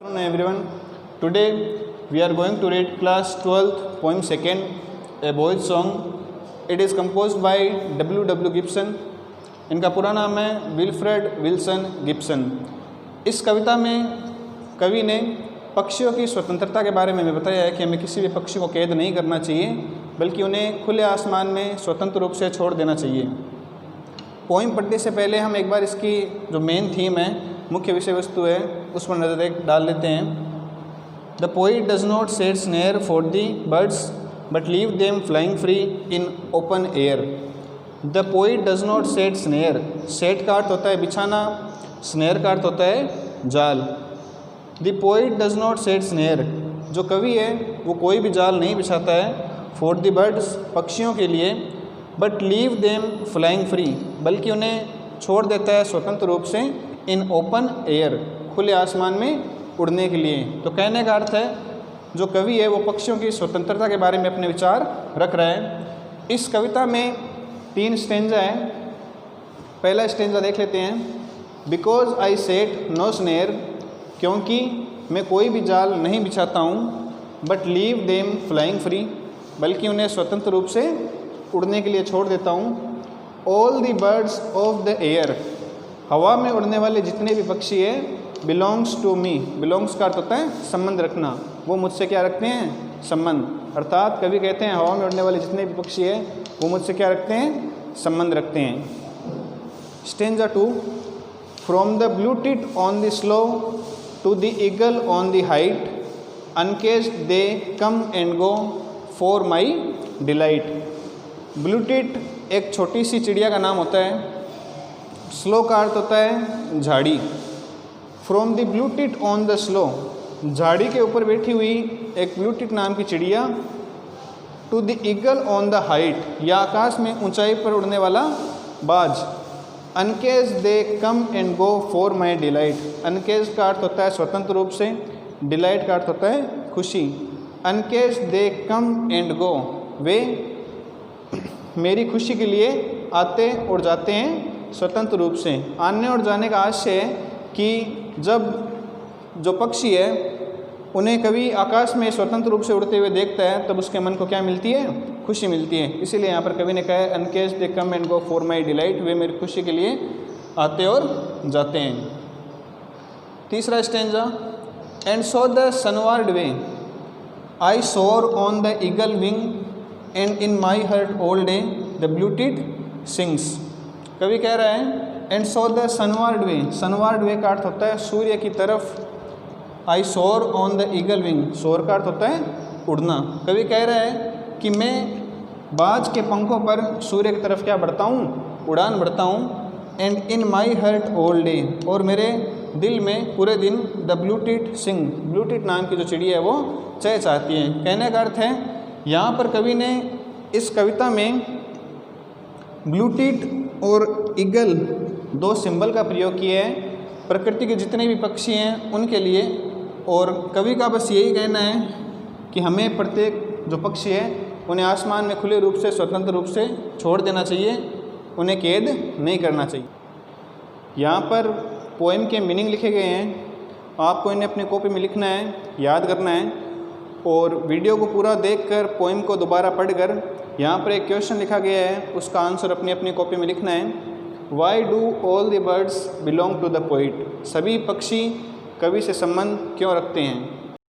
Hello everyone. Today we are going to read class 12th poem second, A Boy's Song. It is composed by W. Gibson. इनका पूरा नाम है Wilfred Wilson Gibson. इस कविता में कवि ने पक्षियों की स्वतंत्रता के बारे में बताया है कि हमें किसी भी पक्षी को कैद नहीं करना चाहिए, बल्कि उन्हें खुले आसमान में स्वतंत्र रूप से छोड़ देना चाहिए। पोइम पढ़ने से पहले हम एक बार इसकी जो मेन थीम है, मुख्य विषय वस्तु है, उस पर नज़र डाल लेते हैं। The poet does not set snare for the birds but leave them flying free in open air. The poet does not set snare, set का अर्थ होता है बिछाना, स्नेयर का अर्थ होता है जाल। The poet does not set snare, जो कवि है वो कोई भी जाल नहीं बिछाता है, फॉर द बर्ड्स, पक्षियों के लिए, but leave them flying free, बल्कि उन्हें छोड़ देता है स्वतंत्र रूप से, इन ओपन एयर, खुले आसमान में उड़ने के लिए। तो कहने का अर्थ है जो कवि है वो पक्षियों की स्वतंत्रता के बारे में अपने विचार रख रहा है। इस कविता में 3 स्टेंजा है। पहला स्टेंजा देख लेते हैं। Because I set no snare, क्योंकि मैं कोई भी जाल नहीं बिछाता हूँ, but leave them flying free, बल्कि उन्हें स्वतंत्र रूप से उड़ने के लिए छोड़ देता हूँ। All the birds of the air, हवा में उड़ने वाले जितने भी पक्षी हैं, बिलोंग्स टू मी, बिलोंग्स का अर्थ होता है संबंध रखना, वो मुझसे क्या रखते हैं, संबंध। अर्थात कवि कहते हैं हवा में उड़ने वाले जितने भी पक्षी हैं वो मुझसे क्या रखते हैं, संबंध रखते हैं। Stanza 2। From the blue tit on the sloe to the eagle on the height, uncaged they come and go for my delight. Blue tit एक छोटी सी चिड़िया का नाम होता है। स्लो का अर्थ होता है झाड़ी। From the blue tit on the slow, झाड़ी के ऊपर बैठी हुई एक ब्लू टिट नाम की चिड़िया, to the eagle on the height, या आकाश में ऊंचाई पर उड़ने वाला बाज। Uncage they come and go for my delight, uncage का अर्थ होता है स्वतंत्र रूप से, डिलाइट का अर्थ होता है खुशी। अनकेज दे कम एंड गो, वे मेरी खुशी के लिए आते और जाते हैं स्वतंत्र रूप से। आने और जाने का आशय है कि जब जो पक्षी है उन्हें कभी आकाश में स्वतंत्र रूप से उड़ते हुए देखता है, तब उसके मन को क्या मिलती है, खुशी मिलती है। इसीलिए यहाँ पर कवि ने कहा है uncage they come and go for my delight, वे मेरी खुशी के लिए आते और जाते हैं। तीसरा stanza. And so the sunward way, I soar on the eagle wing, and in my heart all day the blue tit sings. कवि कह रहा है एंड सो द सनवार्ड वे, सनवार्ड वे का अर्थ होता है सूर्य की तरफ। आई soar on the eagle wing, सोर का अर्थ होता है उड़ना। कवि कह रहा है कि मैं बाज के पंखों पर सूर्य की तरफ क्या बढ़ता हूँ, उड़ान बढ़ता हूँ। And in my heart all day, और मेरे दिल में पूरे दिन the blue tit sing, blue tit नाम की जो चिड़िया है वो चहचहाती है। कहने का अर्थ है यहाँ पर कवि ने इस कविता में ब्लू टिट और ईगल 2 सिंबल का प्रयोग किया है प्रकृति के जितने भी पक्षी हैं उनके लिए। और कवि का बस यही कहना है कि हमें प्रत्येक जो पक्षी है उन्हें आसमान में खुले रूप से, स्वतंत्र रूप से छोड़ देना चाहिए, उन्हें कैद नहीं करना चाहिए। यहाँ पर पोएम के मीनिंग लिखे गए हैं, आपको इन्हें अपनी कॉपी में लिखना है, याद करना है, और वीडियो को पूरा देखकर पोएम को दोबारा पढ़कर यहाँ पर एक क्वेश्चन लिखा गया है, उसका आंसर अपनी अपनी कॉपी में लिखना है। Why do all the birds belong to the poet, सभी पक्षी कवि से संबंध क्यों रखते हैं।